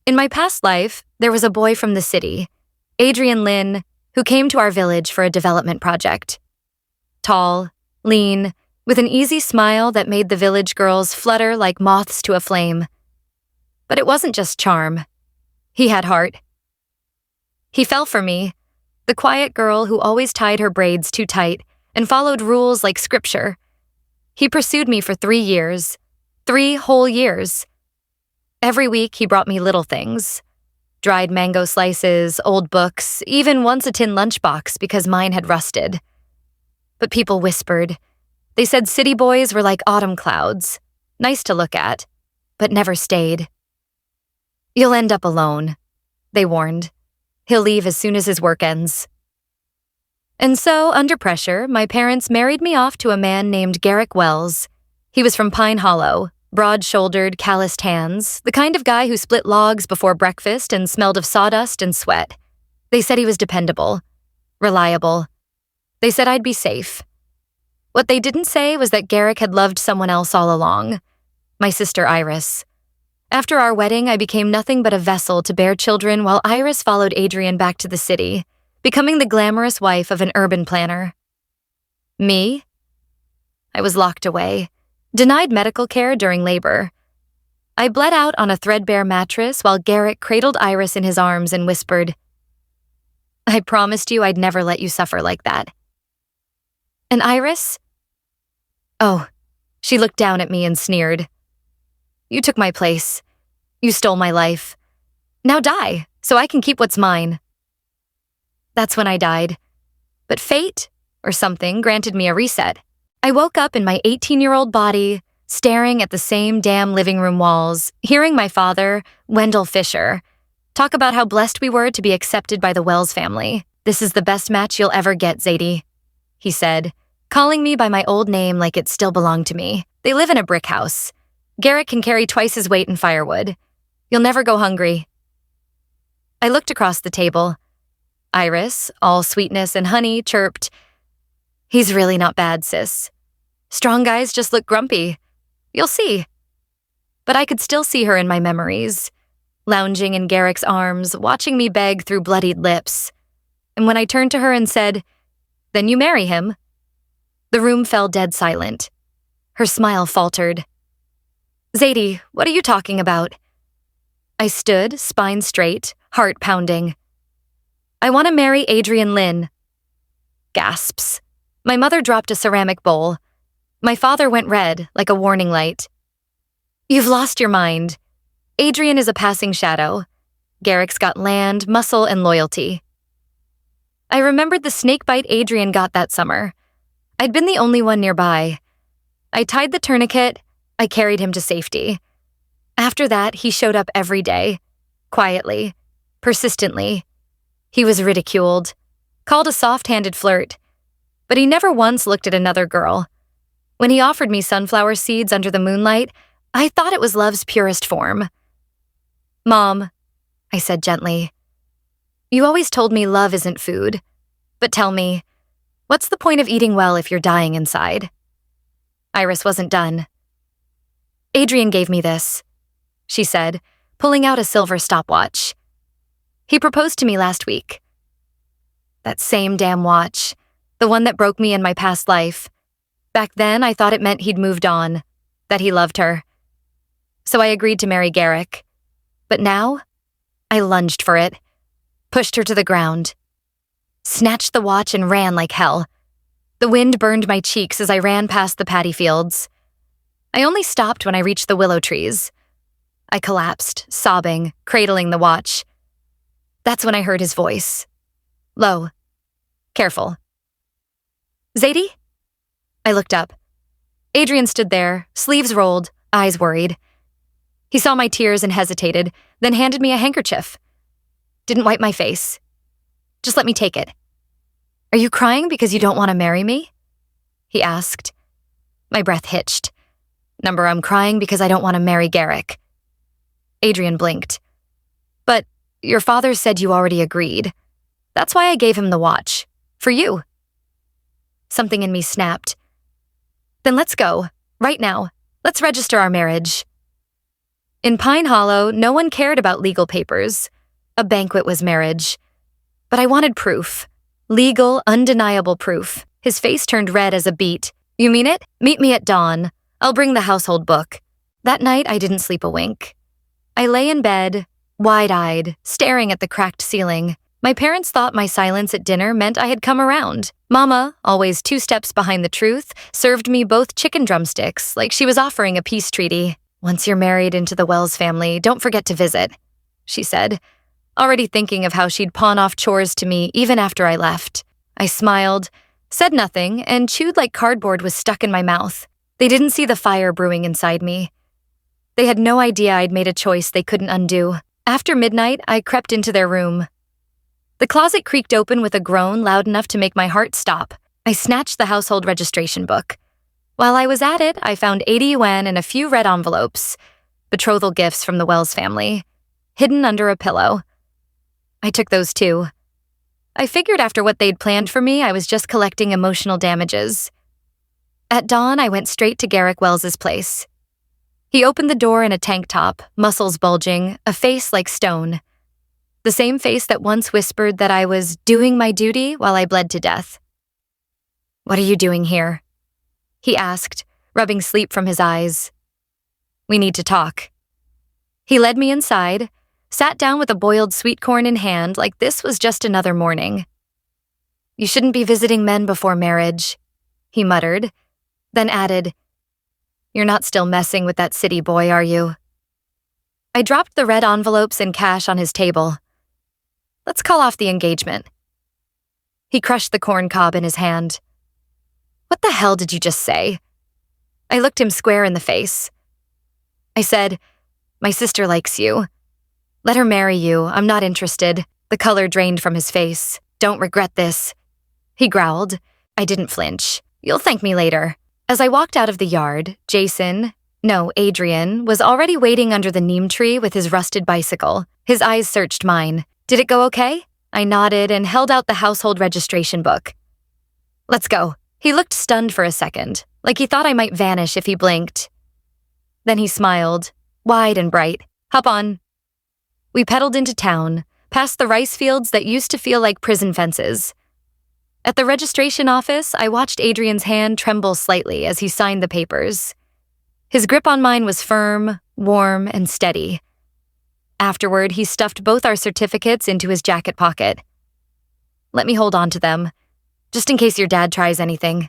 In my past life, there was a boy from the city, Adrian Lynn, who came to our village for a development project. Tall, lean, with an easy smile that made the village girls flutter like moths to a flame. But it wasn't just charm. He had heart. He fell for me, the quiet girl who always tied her braids too tight and followed rules like scripture. He pursued me for 3 years, 3 whole years. Every week he brought me little things. Dried mango slices, old books, even once a tin lunchbox because mine had rusted. But people whispered. They said city boys were like autumn clouds, nice to look at, but never stayed. "You'll end up alone," they warned. "He'll leave as soon as his work ends." And so, under pressure, my parents married me off to a man named Garrick Wells. He was from Pine Hollow, broad-shouldered, calloused hands, the kind of guy who split logs before breakfast and smelled of sawdust and sweat. They said he was dependable, reliable. They said I'd be safe. What they didn't say was that Garrick had loved someone else all along, my sister Iris. After our wedding, I became nothing but a vessel to bear children while Iris followed Adrian back to the city, becoming the glamorous wife of an urban planner. Me? I was locked away, denied medical care during labor. I bled out on a threadbare mattress while Garrick cradled Iris in his arms and whispered, "I promised you I'd never let you suffer like that." And Iris? Oh, she looked down at me and sneered. "You took my place. You stole my life. Now die, so I can keep what's mine." That's when I died. But fate, or something, granted me a reset. I woke up in my 18-year-old body, staring at the same damn living room walls, hearing my father, Wendell Fisher, talk about how blessed we were to be accepted by the Wells family. "This is the best match you'll ever get, Zadie," he said, calling me by my old name like it still belonged to me. "They live in a brick house. Garrick can carry twice his weight in firewood. You'll never go hungry." I looked across the table. Iris, all sweetness and honey, chirped, "He's really not bad, sis. Strong guys just look grumpy. You'll see." But I could still see her in my memories, lounging in Garrick's arms, watching me beg through bloodied lips. And when I turned to her and said, "Then you marry him," the room fell dead silent. Her smile faltered. "Zadie, what are you talking about?" I stood, spine straight, heart pounding. "I want to marry Adrian Lynn." Gasps. My mother dropped a ceramic bowl. My father went red, like a warning light. "You've lost your mind. Adrian is a passing shadow. Garrick's got land, muscle, and loyalty." I remembered the snakebite Adrian got that summer. I'd been the only one nearby. I tied the tourniquet. I carried him to safety. After that, he showed up every day, quietly, persistently. He was ridiculed, called a soft-handed flirt, but he never once looked at another girl. When he offered me sunflower seeds under the moonlight, I thought it was love's purest form. "Mom," I said gently, "you always told me love isn't food, but tell me, what's the point of eating well if you're dying inside?" Iris wasn't done. "Adrian gave me this," she said, pulling out a silver stopwatch. "He proposed to me last week." That same damn watch, the one that broke me in my past life. Back then, I thought it meant he'd moved on, that he loved her. So I agreed to marry Garrick. But now, I lunged for it, pushed her to the ground, snatched the watch and ran like hell. The wind burned my cheeks as I ran past the paddy fields. I only stopped when I reached the willow trees. I collapsed, sobbing, cradling the watch. That's when I heard his voice. Low. Careful. "Zadie?" I looked up. Adrian stood there, sleeves rolled, eyes worried. He saw my tears and hesitated, then handed me a handkerchief. Didn't wipe my face. "Just let me take it." "Are you crying because you don't want to marry me?" he asked. My breath hitched. "Number, I'm crying because I don't want to marry Garrick." Adrian blinked. "But your father said you already agreed. That's why I gave him the watch. For you." Something in me snapped. "Then let's go. Right now. Let's register our marriage." In Pine Hollow, no one cared about legal papers. A banquet was marriage. But I wanted proof. Legal, undeniable proof. His face turned red as a beet. You mean it? Meet me at dawn. I'll bring the household book. That night, I didn't sleep a wink. I lay in bed, wide-eyed, staring at the cracked ceiling. My parents thought my silence at dinner meant I had come around. Mama, always 2 steps behind the truth, served me both chicken drumsticks like she was offering a peace treaty. Once you're married into the Wells family, don't forget to visit, she said, already thinking of how she'd pawn off chores to me even after I left. I smiled, said nothing, and chewed like cardboard was stuck in my mouth. They didn't see the fire brewing inside me. They had no idea I'd made a choice they couldn't undo. After midnight, I crept into their room. The closet creaked open with a groan loud enough to make my heart stop. I snatched the household registration book. While I was at it, I found 80 yuan and a few red envelopes, betrothal gifts from the Wells family, hidden under a pillow. I took those too. I figured after what they'd planned for me, I was just collecting emotional damages. At dawn, I went straight to Garrick Wells's place. He opened the door in a tank top, muscles bulging, a face like stone. The same face that once whispered that I was doing my duty while I bled to death. "What are you doing here?" he asked, rubbing sleep from his eyes. "We need to talk." He led me inside, sat down with a boiled sweet corn in hand like this was just another morning. "You shouldn't be visiting men before marriage," he muttered, then added, "You're not still messing with that city boy, are you?" I dropped the red envelopes and cash on his table. "Let's call off the engagement." He crushed the corn cob in his hand. "What the hell did you just say?" I looked him square in the face. I said, "My sister likes you. Let her marry you. I'm not interested." The color drained from his face. "Don't regret this," he growled. I didn't flinch. "You'll thank me later." As I walked out of the yard, Adrian, was already waiting under the neem tree with his rusted bicycle. His eyes searched mine. "Did it go okay?" I nodded and held out the household registration book. "Let's go." He looked stunned for a second, like he thought I might vanish if he blinked. Then he smiled, wide and bright. "Hop on." We pedaled into town, past the rice fields that used to feel like prison fences. At the registration office, I watched Adrian's hand tremble slightly as he signed the papers. His grip on mine was firm, warm, and steady. Afterward, he stuffed both our certificates into his jacket pocket. "Let me hold on to them, just in case your dad tries anything."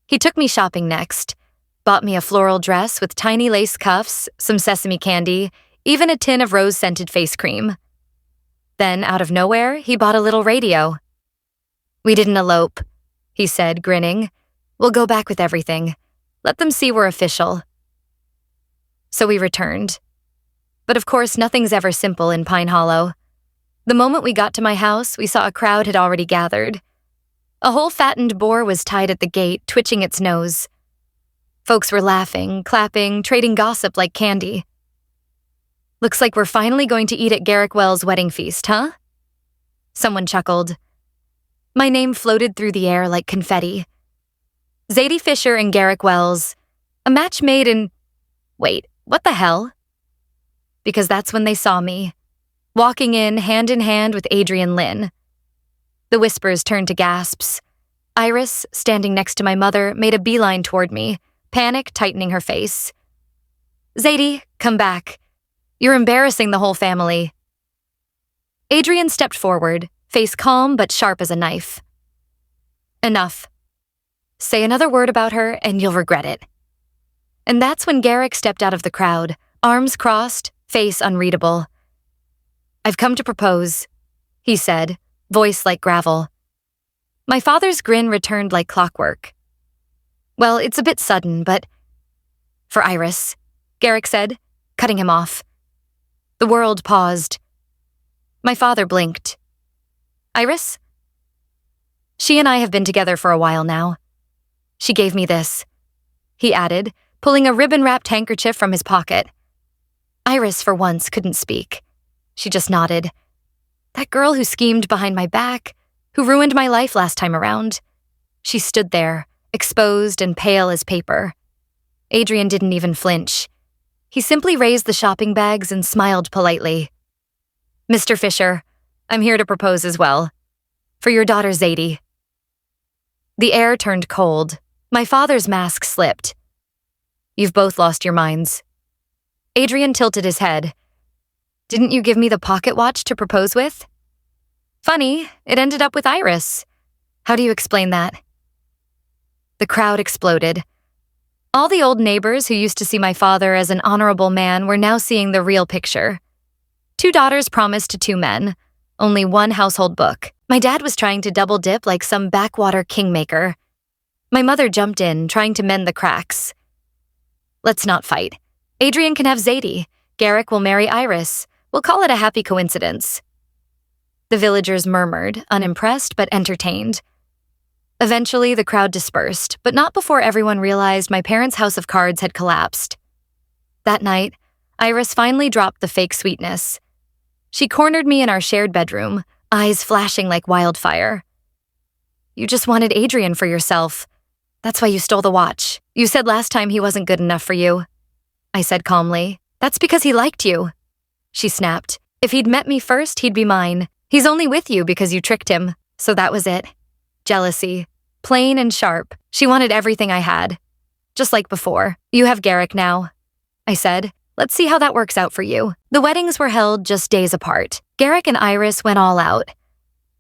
He took me shopping next, bought me a floral dress with tiny lace cuffs, some sesame candy, even a tin of rose-scented face cream. Then, out of nowhere, he bought a little radio. "We didn't elope," he said, grinning. "We'll go back with everything. Let them see we're official." So we returned. But of course, nothing's ever simple in Pine Hollow. The moment we got to my house, we saw a crowd had already gathered. A whole fattened boar was tied at the gate, twitching its nose. Folks were laughing, clapping, trading gossip like candy. "Looks like we're finally going to eat at Garrick Wells' wedding feast, huh?" Someone chuckled. My name floated through the air like confetti. Zadie Fisher and Garrick Wells. A match made in... Wait, what the hell? Because that's when they saw me, walking in hand with Adrian Lynn. The whispers turned to gasps. Iris, standing next to my mother, made a beeline toward me, panic tightening her face. "Zadie, come back. You're embarrassing the whole family." Adrian stepped forward, face calm but sharp as a knife. "Enough. Say another word about her and you'll regret it." And that's when Garrick stepped out of the crowd, arms crossed, face unreadable. "I've come to propose," he said, voice like gravel. My father's grin returned like clockwork. "Well, it's a bit sudden, but..." "For Iris," Garrick said, cutting him off. The world paused. My father blinked. "Iris?" "She and I have been together for a while now. She gave me this," he added, pulling a ribbon-wrapped handkerchief from his pocket. Iris, for once, couldn't speak. She just nodded. That girl who schemed behind my back, who ruined my life last time around. She stood there, exposed and pale as paper. Adrian didn't even flinch. He simply raised the shopping bags and smiled politely. "Mr. Fisher, I'm here to propose as well. For your daughter Zadie." The air turned cold. My father's mask slipped. "You've both lost your minds." Adrian tilted his head. "Didn't you give me the pocket watch to propose with?" "Funny, it ended up with Iris. How do you explain that?" The crowd exploded. All the old neighbors who used to see my father as an honorable man were now seeing the real picture. 2 daughters promised to 2 men, only 1 household book. My dad was trying to double dip like some backwater kingmaker. My mother jumped in, trying to mend the cracks. "Let's not fight. Adrian can have Zadie. Garrick will marry Iris. We'll call it a happy coincidence." The villagers murmured, unimpressed but entertained. Eventually, the crowd dispersed, but not before everyone realized my parents' house of cards had collapsed. That night, Iris finally dropped the fake sweetness. She cornered me in our shared bedroom, eyes flashing like wildfire. "You just wanted Adrian for yourself. That's why you stole the watch. You said last time he wasn't good enough for you." I said calmly. "That's because he liked you." She snapped. "If he'd met me first, he'd be mine. He's only with you because you tricked him." So that was it. Jealousy. Plain and sharp. She wanted everything I had. Just like before. "You have Garrick now," I said. "Let's see how that works out for you." The weddings were held just days apart. Garrick and Iris went all out.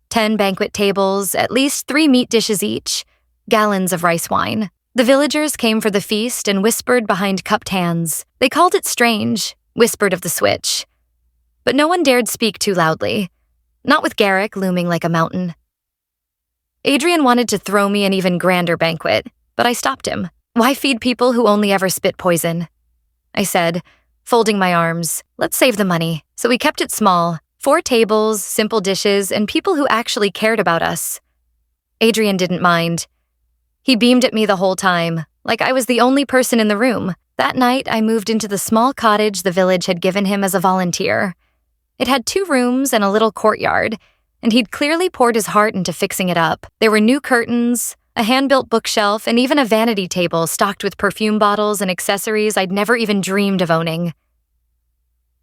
10 banquet tables, at least 3 meat dishes each, gallons of rice wine. The villagers came for the feast and whispered behind cupped hands. They called it strange, whispered of the switch. But no one dared speak too loudly. Not with Garrick looming like a mountain. Adrian wanted to throw me an even grander banquet, but I stopped him. "Why feed people who only ever spit poison?" I said, folding my arms. "Let's save the money." So we kept it small. 4 tables, simple dishes, and people who actually cared about us. Adrian didn't mind. He beamed at me the whole time, like I was the only person in the room. That night, I moved into the small cottage the village had given him as a volunteer. It had 2 rooms and a little courtyard, and he'd clearly poured his heart into fixing it up. There were new curtains, a hand-built bookshelf, and even a vanity table stocked with perfume bottles and accessories I'd never even dreamed of owning.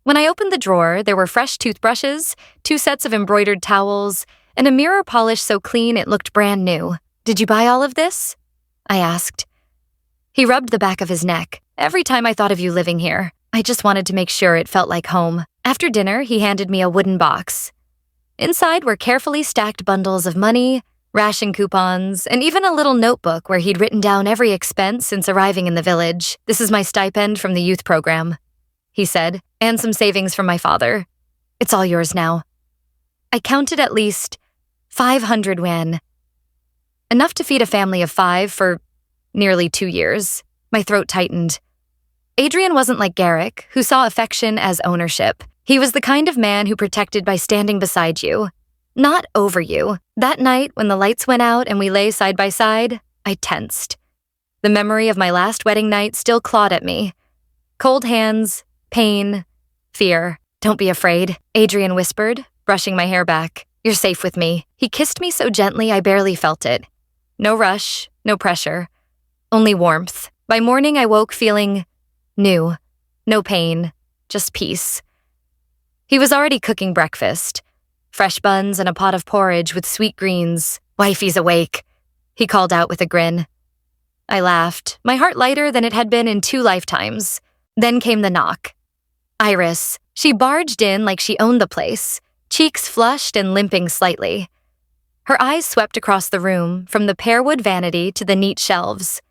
When I opened the drawer, there were fresh toothbrushes, 2 sets of embroidered towels, and a mirror polished so clean it looked brand new. "Did you buy all of this?" I asked. He rubbed the back of his neck. "Every time I thought of you living here, I just wanted to make sure it felt like home." After dinner, he handed me a wooden box. Inside were carefully stacked bundles of money, ration coupons, and even a little notebook where he'd written down every expense since arriving in the village. "This is my stipend from the youth program," he said, "and some savings from my father. It's all yours now." I counted at least 500 yuan. Enough to feed a family of 5 for nearly 2 years. My throat tightened. Adrian wasn't like Garrick, who saw affection as ownership. He was the kind of man who protected by standing beside you, not over you. That night, when the lights went out and we lay side by side, I tensed. The memory of my last wedding night still clawed at me. Cold hands, pain, fear. "Don't be afraid," Adrian whispered, brushing my hair back. "You're safe with me." He kissed me so gently I barely felt it. No rush, no pressure, only warmth. By morning, I woke feeling new. No pain, just peace. He was already cooking breakfast. Fresh buns and a pot of porridge with sweet greens. "Wifey's awake," he called out with a grin. I laughed, my heart lighter than it had been in 2 lifetimes. Then came the knock. Iris. She barged in like she owned the place, cheeks flushed and limping slightly. Her eyes swept across the room, from the pearwood vanity to the neat shelves.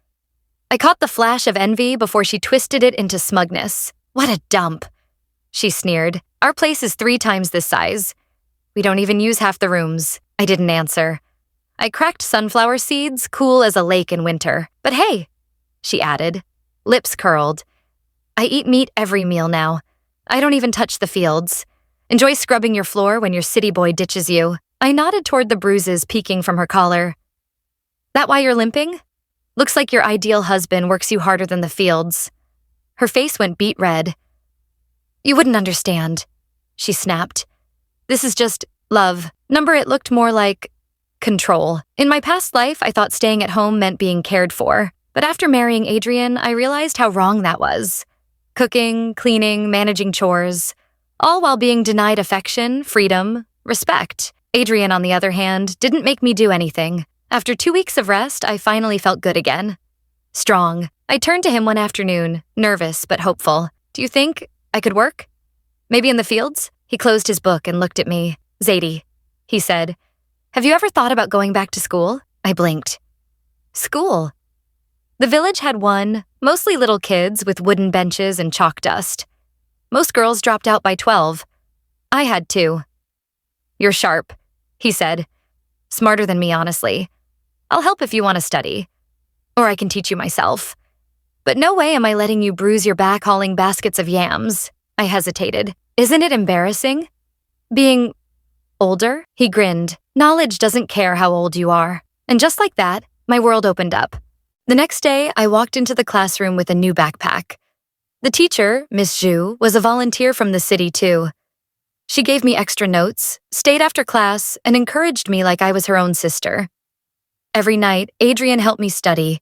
I caught the flash of envy before she twisted it into smugness. "What a dump," she sneered. "Our place is 3 times this size. We don't even use half the rooms." I didn't answer. I cracked sunflower seeds, cool as a lake in winter. "But hey," she added, lips curled. "I eat meat every meal now. I don't even touch the fields. Enjoy scrubbing your floor when your city boy ditches you." I nodded toward the bruises peeking from her collar. "That why you're limping? Looks like your ideal husband works you harder than the fields." Her face went beet red. "You wouldn't understand," she snapped. "This is just love. Number it looked more like control. In my past life, I thought staying at home meant being cared for. But after marrying Adrian, I realized how wrong that was. cooking, cleaning, managing chores, all while being denied affection, freedom, respect. Adrian, on the other hand, didn't make me do anything. After 2 weeks of rest, I finally felt good again. Strong. I turned to him one afternoon, nervous but hopeful. "Do you think I could work? Maybe in the fields?" He closed his book and looked at me. "Zadie," he said, "have you ever thought about going back to school?" I blinked. School? The village had one, mostly little kids with wooden benches and chalk dust. Most girls dropped out by 12. I had 2. "You're sharp," he said. "Smarter than me, honestly. I'll help if you want to study. Or I can teach you myself. But no way am I letting you bruise your back hauling baskets of yams." I hesitated. "Isn't it embarrassing? Being older?" He grinned. "Knowledge doesn't care how old you are." And just like that, my world opened up. The next day, I walked into the classroom with a new backpack. The teacher, Miss Zhu, was a volunteer from the city too. She gave me extra notes, stayed after class, and encouraged me like I was her own sister. Every night, Adrian helped me study,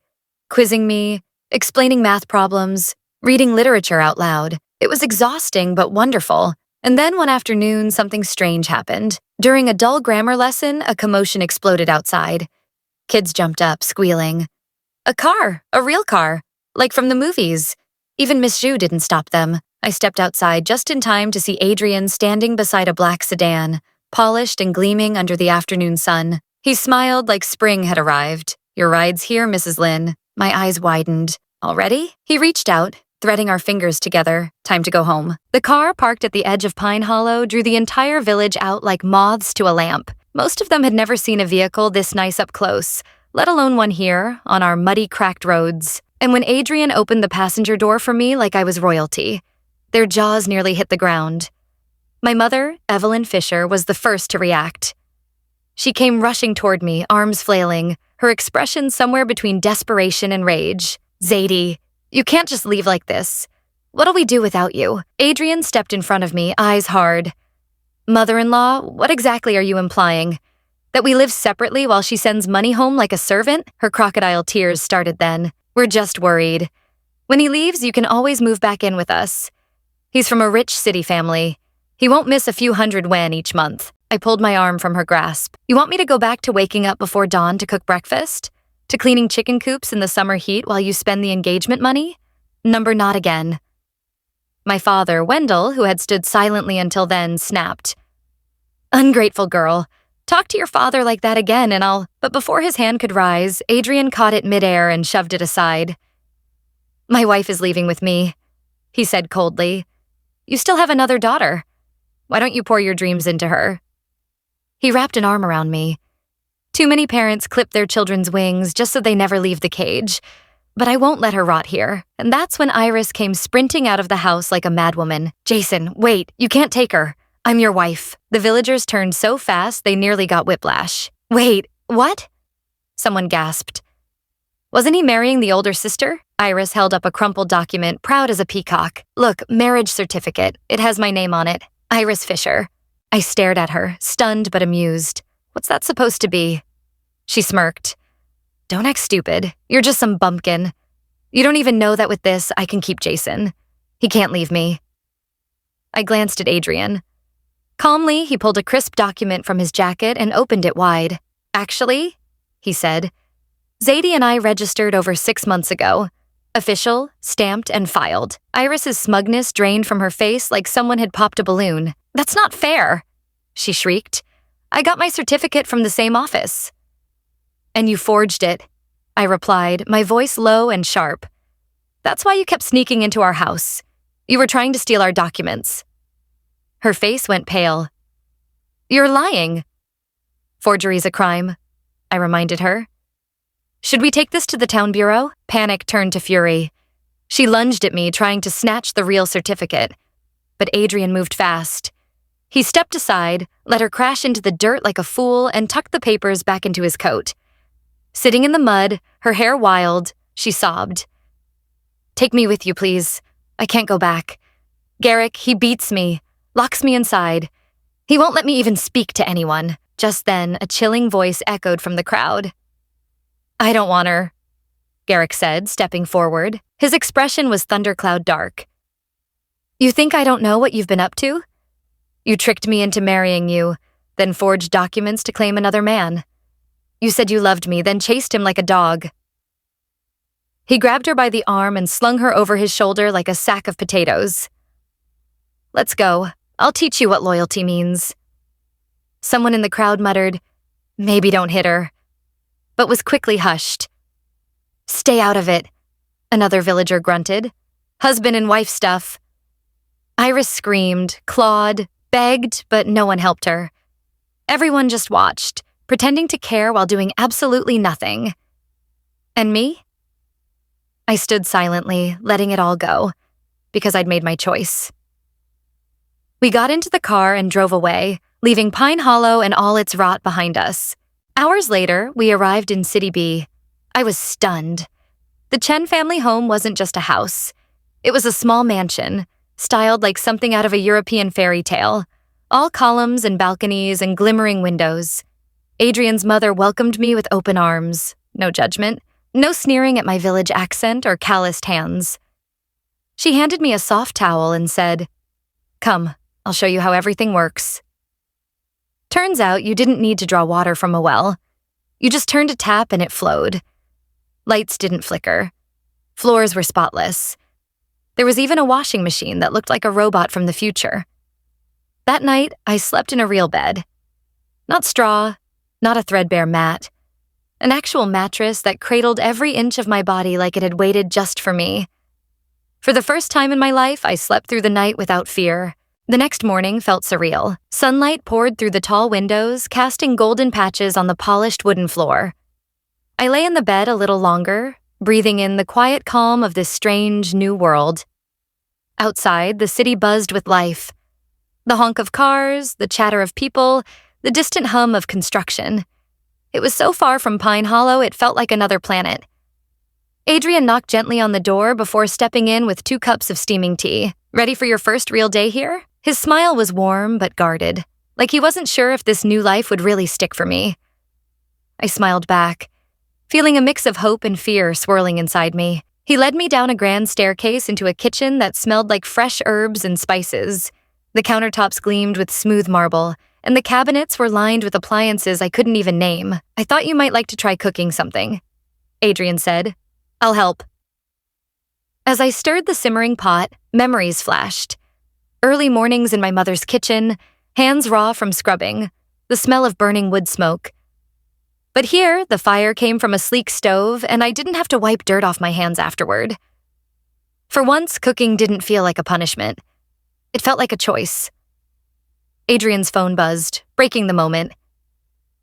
quizzing me, explaining math problems, reading literature out loud. It was exhausting but wonderful. And then one afternoon, something strange happened. During a dull grammar lesson, a commotion exploded outside. Kids jumped up, squealing. A car, a real car, like from the movies. Even Miss Zhu didn't stop them. I stepped outside just in time to see Adrian standing beside a black sedan, polished and gleaming under the afternoon sun. He smiled like spring had arrived. "Your ride's here, Mrs. Lin." My eyes widened. "Already?" He reached out, threading our fingers together. Time to go home. The car, parked at the edge of Pine Hollow, drew the entire village out like moths to a lamp. Most of them had never seen a vehicle this nice up close, let alone one here, on our muddy, cracked roads. And when Adrian opened the passenger door for me like I was royalty, their jaws nearly hit the ground. My mother, Evelyn Fisher, was the first to react. She came rushing toward me, arms flailing, her expression somewhere between desperation and rage. "Zadie, you can't just leave like this. What'll we do without you?" Adrian stepped in front of me, eyes hard. "Mother-in-law, what exactly are you implying? That we live separately while she sends money home like a servant?" Her crocodile tears started then. "We're just worried. When he leaves, you can always move back in with us. He's from a rich city family. He won't miss a few hundred yuan each month." I pulled my arm from her grasp. "You want me to go back to waking up before dawn to cook breakfast? To cleaning chicken coops in the summer heat while you spend the engagement money? Number not again." My father, Wendell, who had stood silently until then, snapped. "Ungrateful girl. Talk to your father like that again and I'll—" But before his hand could rise, Adrian caught it midair and shoved it aside. "My wife is leaving with me," he said coldly. "You still have another daughter. Why don't you pour your dreams into her?" He wrapped an arm around me. Too many parents clip their children's wings just so they never leave the cage. But I won't let her rot here. And that's when Iris came sprinting out of the house like a madwoman. "Jason, wait, you can't take her. I'm your wife." The villagers turned so fast they nearly got whiplash. "Wait, what?" Someone gasped. "Wasn't he marrying the older sister?" Iris held up a crumpled document, proud as a peacock. "Look, marriage certificate. It has my name on it. Iris Fisher." I stared at her, stunned but amused. "What's that supposed to be?" She smirked. "Don't act stupid. You're just some bumpkin. You don't even know that with this, I can keep Jason. He can't leave me." I glanced at Adrian. Calmly, he pulled a crisp document from his jacket and opened it wide. "Actually," he said, "Zadie and I registered over 6 months ago. Official, stamped, and filed." Iris's smugness drained from her face like someone had popped a balloon. "That's not fair," she shrieked. "I got my certificate from the same office." "And you forged it," I replied, my voice low and sharp. "That's why you kept sneaking into our house. You were trying to steal our documents." Her face went pale. "You're lying." "Forgery's a crime," I reminded her. "Should we take this to the town bureau?" Panic turned to fury. She lunged at me, trying to snatch the real certificate. But Adrian moved fast. He stepped aside, let her crash into the dirt like a fool, and tucked the papers back into his coat. Sitting in the mud, her hair wild, she sobbed. "Take me with you, please. I can't go back. Garrick, he beats me, locks me inside. He won't let me even speak to anyone." Just then, a chilling voice echoed from the crowd. "I don't want her," Garrick said, stepping forward. His expression was thundercloud dark. You think I don't know what you've been up to? You tricked me into marrying you, then forged documents to claim another man. You said you loved me, then chased him like a dog. He grabbed her by the arm and slung her over his shoulder like a sack of potatoes. Let's go. I'll teach you what loyalty means. Someone in the crowd muttered, maybe don't hit her, but was quickly hushed. Stay out of it, another villager grunted. Husband and wife stuff. Iris screamed, clawed, begged, but no one helped her. Everyone just watched, pretending to care while doing absolutely nothing. And me? I stood silently, letting it all go, because I'd made my choice. We got into the car and drove away, leaving Pine Hollow and all its rot behind us. Hours later, we arrived in City B. I was stunned. The Chen family home wasn't just a house. It was a small mansion, styled like something out of a European fairy tale, all columns and balconies and glimmering windows. Adrian's mother welcomed me with open arms, no judgment, no sneering at my village accent or calloused hands. She handed me a soft towel and said, "Come, I'll show you how everything works." Turns out you didn't need to draw water from a well. You just turned a tap and it flowed. Lights didn't flicker. Floors were spotless. There was even a washing machine that looked like a robot from the future. That night, I slept in a real bed. Not straw, not a threadbare mat. An actual mattress that cradled every inch of my body like it had waited just for me. For the first time in my life, I slept through the night without fear. The next morning felt surreal. Sunlight poured through the tall windows, casting golden patches on the polished wooden floor. I lay in the bed a little longer, breathing in the quiet calm of this strange new world. Outside, the city buzzed with life. The honk of cars, the chatter of people, the distant hum of construction. It was so far from Pine Hollow, it felt like another planet. Adrian knocked gently on the door before stepping in with 2 cups of steaming tea. Ready for your first real day here? His smile was warm but guarded, like he wasn't sure if this new life would really stick for me. I smiled back, feeling a mix of hope and fear swirling inside me. He led me down a grand staircase into a kitchen that smelled like fresh herbs and spices. The countertops gleamed with smooth marble, and the cabinets were lined with appliances I couldn't even name. "I thought you might like to try cooking something," Adrian said. "I'll help." As I stirred the simmering pot, memories flashed. Early mornings in my mother's kitchen, hands raw from scrubbing, the smell of burning wood smoke. But here, the fire came from a sleek stove, and I didn't have to wipe dirt off my hands afterward. For once, cooking didn't feel like a punishment. It felt like a choice. Adrian's phone buzzed, breaking the moment.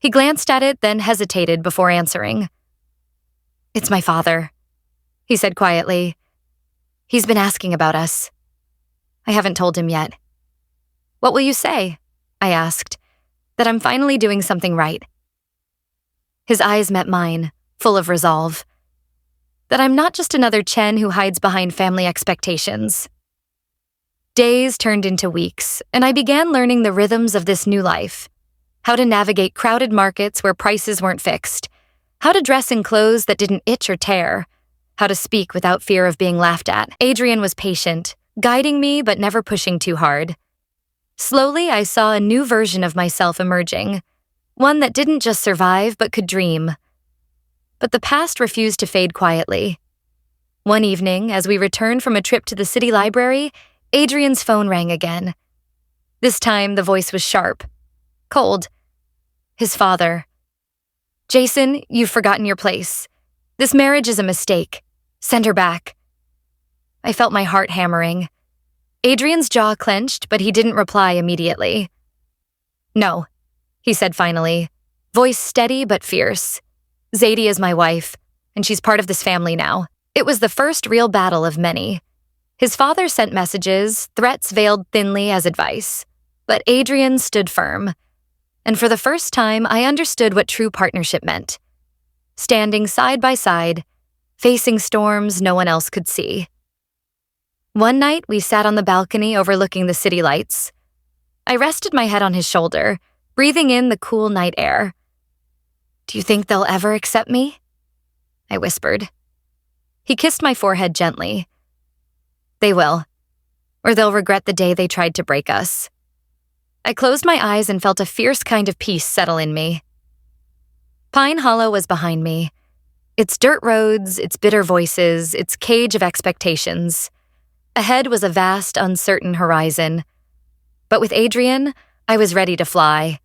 He glanced at it, then hesitated before answering. "It's my father," he said quietly. "He's been asking about us. I haven't told him yet." "What will you say?" I asked. "That I'm finally doing something right." His eyes met mine, full of resolve. That I'm not just another Chen who hides behind family expectations. Days turned into weeks, and I began learning the rhythms of this new life. How to navigate crowded markets where prices weren't fixed. How to dress in clothes that didn't itch or tear. How to speak without fear of being laughed at. Adrian was patient, guiding me but never pushing too hard. Slowly, I saw a new version of myself emerging. One that didn't just survive but could dream. But the past refused to fade quietly. One evening, as we returned from a trip to the city library, Adrian's phone rang again. This time, the voice was sharp, cold. His father. "Jason, you've forgotten your place. This marriage is a mistake. Send her back." I felt my heart hammering. Adrian's jaw clenched, but he didn't reply immediately. "No," he said finally, voice steady but fierce. "Zadie is my wife, and she's part of this family now." It was the first real battle of many. His father sent messages, threats veiled thinly as advice. But Adrian stood firm. And for the first time, I understood what true partnership meant. Standing side by side, facing storms no one else could see. One night, we sat on the balcony overlooking the city lights. I rested my head on his shoulder, breathing in the cool night air. "Do you think they'll ever accept me?" I whispered. He kissed my forehead gently. "They will. or they'll regret the day they tried to break us. I closed my eyes and felt a fierce kind of peace settle in me. Pine Hollow was behind me. Its dirt roads, its bitter voices, its cage of expectations. Ahead was a vast, uncertain horizon. But with Adrian, I was ready to fly.